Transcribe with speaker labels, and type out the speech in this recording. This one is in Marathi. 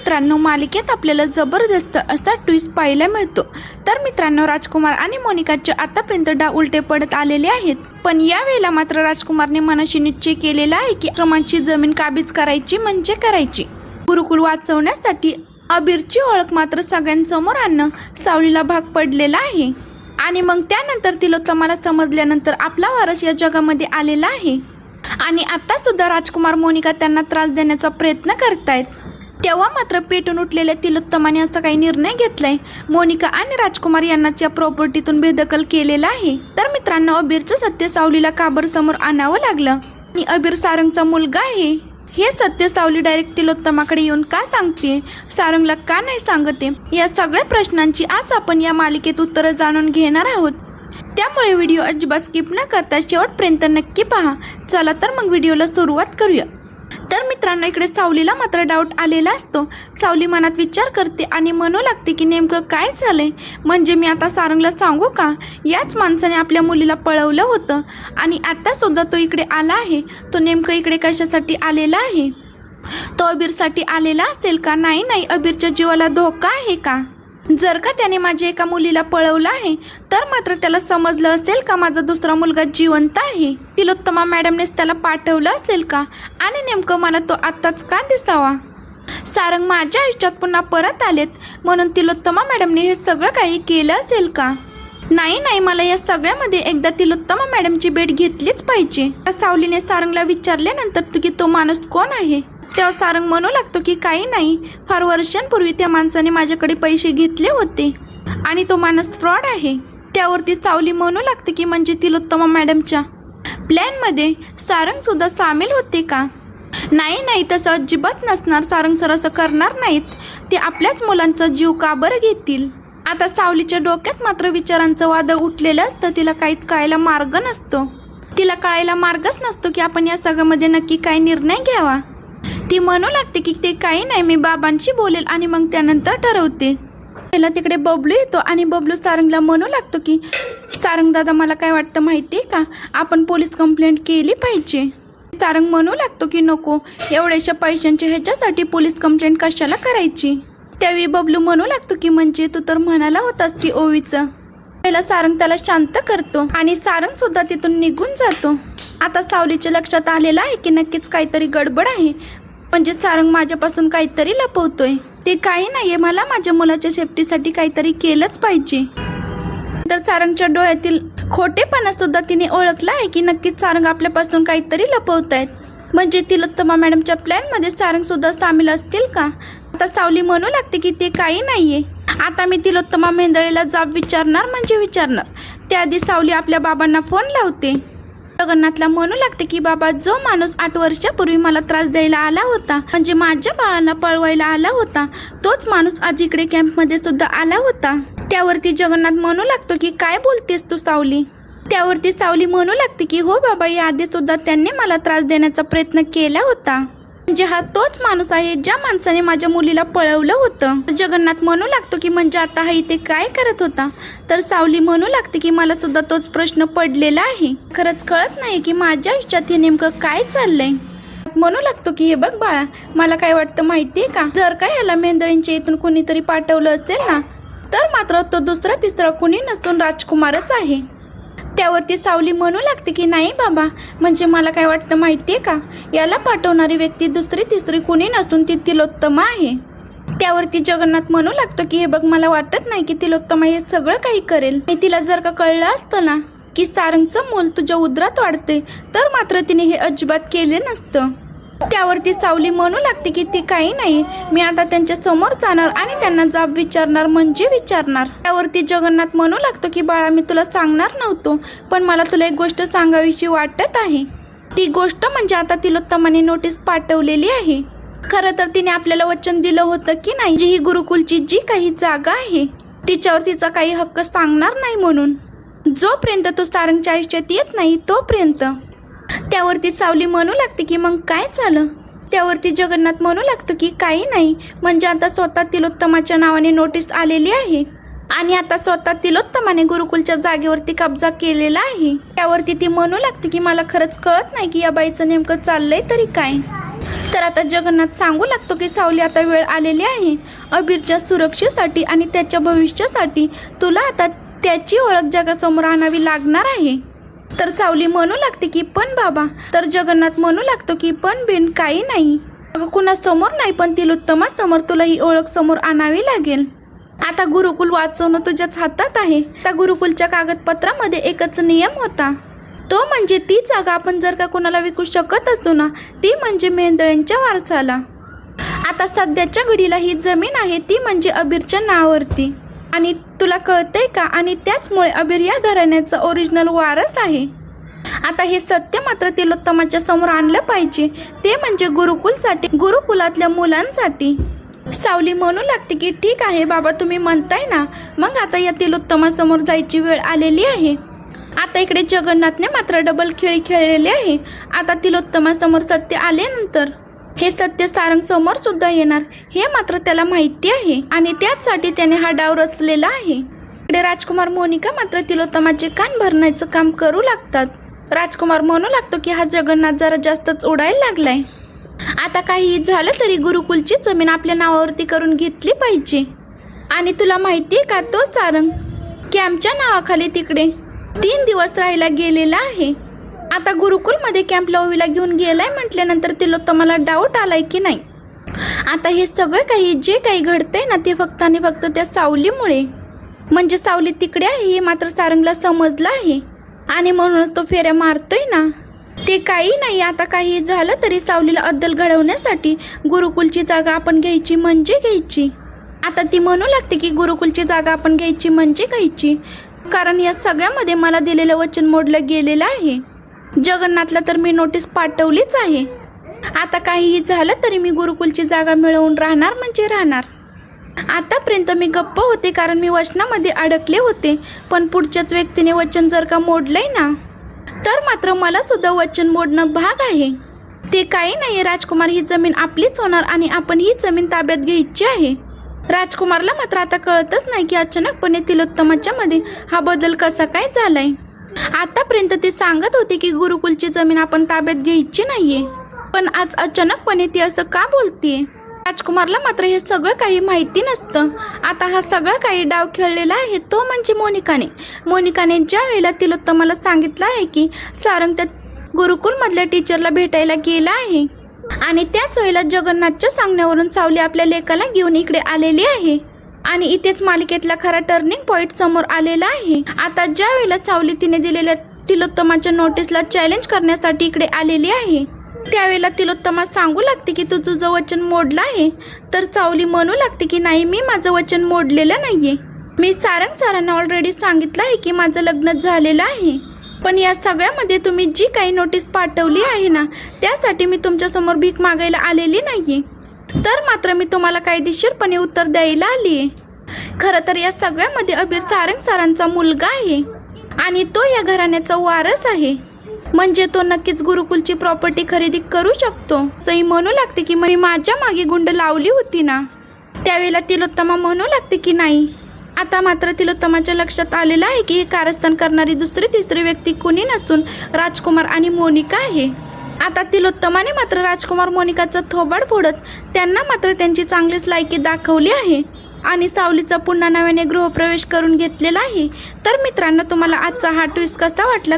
Speaker 1: मित्रांनो, मालिकेत आपल्याला जबरदस्त असा ट्विस्ट पाहायला मिळतो। तर मित्रांनो, राजकुमार आणि मोनिकाचे आतापर्यंत डाव उलटे पडत आलेले आहेत, पण या वेळेला मात्र राजकुमारने मनाशी निश्चय केलेला आहे की रमाची जमीन काबीज करायची म्हणजे करायची। गुरुकुल वाचवण्यासाठी अबीरची ओळख मात्र सगळ्यांसमोर आणणं सावलीला भाग पडलेला आहे। आणि मग त्यानंतर तिलोत्तमाला समजल्यानंतर आपला वारस या जगामध्ये आलेला आहे आणि आता सुद्धा राजकुमार मोनिका त्यांना त्रास देण्याचा प्रयत्न करतायत। तेव्हा मात्र पेटून उठलेल्या तिलोत्तमाने असा काही निर्णय घेतलाय, मोनिका आणि राजकुमार यांनाच या प्रॉपर्टीतून बेदखल केलेला आहे। तर मित्रांनो, अबीरचं सत्य सावलीला काबर समोर आणावं लागलं आणि अबीर सारंगचा मुलगा आहे हे सत्य सावली डायरेक्ट तिलोत्तमाकडे येऊन का सांगते, सारंगला का नाही सांगते, या सगळ्या प्रश्नांची आज आपण या मालिकेत उत्तरं जाणून घेणार आहोत। त्यामुळे व्हिडिओ अजिबात स्किप न करता शेवटपर्यंत नक्की पहा। चला तर मग व्हिडिओला सुरुवात करूया। तर मित्रांनो, इकडे सावलीला मात्र डाऊट आलेला असतो। सावली मनात विचार करते आणि म्हणू लागते की नेमकं काय झालंय, म्हणजे मी आता सारंगला सांगू का, याच माणसाने आपल्या मुलीला पळवलं होतं आणि आता सुद्धा तो इकडे आला आहे। तो नेमकं इकडे कशासाठी आलेला आहे, तो अबीरसाठी आलेला असेल का? नाही, अबीरच्या जीवाला धोका आहे का? जर का त्याने माझ्या एका मुलीला पळवलं आहे तर मात्र त्याला समजलं असेल का माझा दुसरा मुलगा जिवंत आहे? तिलोत्तमा मॅडमनेच त्याला पाठवलं असेल का? आणि नेमकं मला तो आत्ताच का दिसावा? सारंग माझ्या आयुष्यात पुन्हा परत आलेत म्हणून तिलोत्तमा मॅडमने हे सगळं काही केलं असेल का? नाही, मला या सगळ्यामध्ये एकदा तिलोत्तमा मॅडमची भेट घेतलीच पाहिजे। सावलीने सारंगला विचारल्यानंतर की तो माणूस कोण आहे, तेव्हा सारंग म्हणू लागतो की काही नाही, फार वर्षांपूर्वी त्या माणसाने माझ्याकडे पैसे घेतले होते आणि तो माणूस फ्रॉड आहे। त्यावरती सावली म्हणू लागते की म्हणजे तिलोत्तमा मॅडमच्या प्लॅनमध्ये सारंग सुद्धा सामील होते का? नाही, तसं अजिबात नसणार। सारंग सर असं करणार नाहीत, ते आपल्याच मुलांचा जीव का बरं घेतील? आता सावलीच्या डोक्यात मात्र विचारांचं वादळ उठलेलं असतं। तिला काहीच कळायला मार्ग नसतो, तिला कळायला मार्गच नसतो की आपण या सगळ्यामध्ये नक्की काय निर्णय घ्यावा। ती म्हणू लागते की ते काही नाही, मी बाबांशी बोलेल आणि मग त्यानंतर ठरवते। पहिला तिकडे बबलू येतो आणि बबलू सारंगला म्हणू लागतो की सारंग दादा, मला काय वाटतं माहितीये का, आपण पोलीस कंप्लेंट केली पाहिजे। सारंग म्हणू लागतो की नको, एवढ्याशा पैशांची ह्याच्यासाठी पोलीस कंप्लेंट कशाला करायची? त्यावेळी बबलू म्हणू लागतो की म्हणजे तू तर म्हणाला होतास की ओवीचं। पहिला सारंग त्याला शांत करतो आणि सारंग सुद्धा तिथून निघून जातो। आता सावलीच्या लक्षात आलेलं आहे की नक्कीच काहीतरी गडबड आहे, म्हणजे सारंग माझ्यापासून काहीतरी लपवतोय। ते काही नाहीये, मला माझ्या मुलाच्या सेफ्टीसाठी काहीतरी केलंच पाहिजे। तर सारंगच्या डोळ्यातील खोटेपणा सुद्धा तिने ओळखला आहे की नक्कीच सारंग आपल्यापासून काहीतरी लपवतायत, म्हणजे तिलोत्तमा मॅडमच्या प्लॅनमध्ये सारंग सुद्धा सामील असतील का? आता सावली म्हणू लागते की ते काही नाहीये, आता मी तिलोत्तमा मेंदळेला जाब विचारणार म्हणजे विचारणार। त्याआधी सावली आपल्या बाबांना फोन लावते। जगन्नाथला म्हणू लागते की बाबा, जो माणूस 8 वर्षापूर्वी मला त्रास द्यायला आला होता, म्हणजे माझ्या बाळाला पळवायला आला होता, तोच माणूस आज इकडे कॅम्पमध्ये सुद्धा आला होता। त्यावरती जगन्नाथ म्हणू लागतो की काय बोलतेस तू सावली? त्यावरती सावली म्हणू लागते की हो बाबा, याआधी सुद्धा त्यांनी मला त्रास देण्याचा प्रयत्न केला होता, म्हणजे हा तोच माणूस आहे ज्या माणसाने माझ्या मुलीला पळवलं होतं। जगन्नाथ म्हणू लागतो की म्हणजे आता हा इथे काय करत होता? तर सावली म्हणू लागते की मला सुद्धा तोच प्रश्न पडलेला आहे, खरंच कळत नाही की माझ्या आयुष्यात हे नेमकं काय चाललंय। म्हणू लागतो की हे बघ बाळा, मला काय वाटतं माहितीये का, जर का याला मेंदळींच्या इथून कोणीतरी पाठवलं असेल ना, तर मात्र तो दुसरा तिसरा कुणी नसून राजकुमारच आहे। त्यावरती सावली म्हणू लागते की नाही बाबा, म्हणजे मला काय वाटतं माहितीये का, याला पाठवणारी व्यक्ती दुसरी तिसरी कुणी नसून ती तिलोत्तमा आहे। त्यावरती जगन्नाथ म्हणू लागतो की हे बघ, मला वाटत नाही की तिलोत्तमा हे सगळं काही करेल। तिला जर का कळलं असतं ना की सारंगचं मूल तुझ्या उदरात वाढते, तर मात्र तिने हे अजिबात केले नसतं। त्यावरती सावली म्हणू लागते की ते काही नाही, मी आता त्यांच्या समोर जाणार आणि त्यांना जाब विचारणार म्हणजे विचारणार। त्यावरती जगन्नाथ म्हणू लागतो की बाळा, मी तुला सांगणार नव्हतो, पण मला तुला एक गोष्ट सांगावीशी वाटत आहे। ती गोष्ट म्हणजे आता तिलोत्तमाने नोटीस पाठवलेली आहे। खरं तर तिने आपल्याला वचन दिलं होतं की नाही, जी ही गुरुकुलची जी काही जागा आहे तिच्यावर तिचा काही हक्क सांगणार नाही म्हणून, जोपर्यंत तो सारंगच्या आयुष्यात येत नाही तोपर्यंत। त्यावरती सावली म्हणू लागते की मग काय झालं? त्यावरती जगन्नाथ म्हणू लागतो की काही नाही, म्हणजे आता स्वतः तिलोत्तमाच्या नावाने नोटीस आलेली आहे आणि आता स्वतः तिलोत्तमाने गुरुकुलच्या जागेवरती कब्जा केलेला आहे। त्यावरती ती म्हणू लागते की मला खरंच कळत नाही की या बाईचं नेमकं चाललंय तरी काय। तर आता जगन्नाथ सांगू लागतो की सावली आता वेळ आलेली आहे अबीरच्या सुरक्षेसाठी आणि त्याच्या भविष्यासाठी तुला आता त्याची ओळख जगासमोर आणावी लागणार आहे. तर सावली म्हणू लागते की पण बाबा. तर जगन्नाथ म्हणू लागतो की पण बिन काही नाही, अगं कुणासमोर नाही पण तिलोत्तमासमोर तुला ही ओळख समोर आणावी लागेल. आता गुरुकुल वाचवणं तुझ्याच हातात आहे. त्या गुरुकुलच्या कागदपत्रामध्ये एकच नियम होता, तो म्हणजे ती जागा आपण जर का कोणाला विकू शकत असू ना, ती म्हणजे मेंदळ्यांच्या वारसाला. आता सध्याच्या घडीला ही जमीन आहे ती म्हणजे अबीरच्या नावावरती, आणि तुला कळतंय का, आणि त्याचमुळे अबीर या घराण्याचा ओरिजिनल वारस आहे. आता हे सत्य मात्र तिलोत्तमाच्या समोर आणलं पाहिजे, ते म्हणजे गुरुकुलसाठी, गुरुकुलातल्या मुलांसाठी. सावली म्हणू लागते की ठीक आहे बाबा, तुम्ही म्हणताय ना, मग आता या तिलोत्तमासमोर जायची वेळ आलेली आहे. आता इकडे जगन्नाथने मात्र डबल खेळी खेळलेली आहे. आता तिलोत्तमासमोर सत्य आल्यानंतर हे सत्य सारंग समोर सुद्धा येणार हे मात्र त्याला माहिती आहे, आणि त्याचसाठी त्याने हा डाव रचलेला आहे. इकडे राजकुमार मोनिका मात्र तिलोत्तमाचे कान भरण्याचं काम करू लागतात. राजकुमार म्हणू लागतो की हा जगन्नाथ जरा जास्तच उडायला लागलाय. आता काही झालं तरी गुरुकुलची जमीन आपल्या नावावरती करून घेतली पाहिजे. आणि तुला माहिती आहे का, तो सारंग कॅम्पच्या नावाखाली तिकडे 3 दिवस राहायला गेलेला आहे. आता गुरुकुलमध्ये कॅम्प लववीला घेऊन गेलाय म्हटल्यानंतर तिलोत्तमाला डाऊट आलाय की नाही. आता हे सगळं काही जे काही घडतंय ना, ते फक्त आणि फक्त त्या सावलीमुळे, म्हणजे सावली तिकडे आहे हे मात्र सारंगला समजलं आहे, आणि म्हणूनच तो फेऱ्या मारतोय ना. ते काही नाही, आता काही झालं तरी सावलीला अद्दल घडवण्यासाठी गुरुकुलची जागा आपण घ्यायची म्हणजे घ्यायची. आता ती म्हणू लागते की गुरुकुलची जागा आपण घ्यायची म्हणजे घ्यायची, कारण या सगळ्यामध्ये मला दिलेलं वचन मोडलं गेलेलं आहे. जगन्नाथला तर मी नोटीस पाठवलीच आहे. आता काहीही झालं तरी मी गुरुकुलची जागा मिळवून राहणार म्हणजे राहणार. आतापर्यंत मी गप्प होते कारण मी वचनामध्ये अडकले होते, पण पुढच्याच व्यक्तीने वचन जर का मोडलंय ना, तर मात्र मला सुद्धा वचन मोडणं भाग आहे. ते काही नाही, राजकुमार ही जमीन आपलीच होणार आणि आपण ही जमीन ताब्यात घ्यायची आहे. राजकुमारला मात्र आता कळतच नाही की अचानकपणे तिलोत्तमाच्या मध्ये हा बदल कसा काय झालाय. आतापर्यंत ते सांगत होते की गुरुकुलची जमीन आपण ताब्यात घ्यायची नाहीये, पण आज अचानकपणे ती असं का बोलतीये. राजकुमारला मात्र हे सगळं काही माहिती नसतं. आता हा सगळं काही डाव खेळलेला आहे तो म्हणजे मोनिकाने ज्या वेळेला तिलोत्तमाला सांगितलं आहे की सारंग त्या गुरुकुलमधल्या टीचरला भेटायला गेला आहे, आणि त्याच वेळेला जगन्नाथच्या सांगण्यावरून सावली आपल्या लेकाला घेऊन इकडे आलेली आहे, आणि इथेच मालिकेतला खरा टर्निंग पॉइंट समोर आलेला आहे. आता ज्या वेळेला सावली तिने दिलेल्या तिलोत्तमाच्या नोटीसला चॅलेंज करण्यासाठी इकडे आलेली आहे, त्यावेळेला तिलोत्तमा सांगू लागते की तू तुझं वचन मोडलं आहे. तर सावली म्हणू लागते की नाही, मी माझं वचन मोडलेलं नाहीये. मी सारंग सरांना ऑलरेडी सांगितलं आहे की माझं लग्न झालेलं आहे, पण या सगळ्यामध्ये तुम्ही जी काही नोटीस पाठवली आहे ना, त्यासाठी मी तुमच्यासमोर भीक मागायला आलेली नाहीये, तर मात्र मी तुम्हाला कायदेशीरपणे उत्तर द्यायला आली आहे. खरं तर या सगळ्यामध्ये अबीर सारंग सरांचा मुलगा आहे, आणि तो या घराण्याचा वारस आहे, म्हणजे तो नक्कीच गुरुकुलची प्रॉपर्टी खरेदी करू शकतो. सई म्हणू लागते की मी माझ्या मागे गुंड लावली होती ना. त्यावेळेला तिलोत्तमा म्हणू लागते की नाही. आता मात्र तिलोत्तमाच्या लक्षात आलेलं आहे की हे कारस्थान करणारी दुसरी तिसरी व्यक्ती कुणी नसून राजकुमार आणि मोनिका आहे. आता तिलोत्तमाने मात्र राजकुमार मोनिकाचं थोबाड फोडत त्यांना मात्र त्यांची चांगलीच लायकी दाखवली आहे, आणि सावलीचा पुन्हा नव्याने गृहप्रवेश करून घेतलेला आहे. तर मित्रांनो, तुम्हाला आजचा हा ट्विस्ट कसा वाटला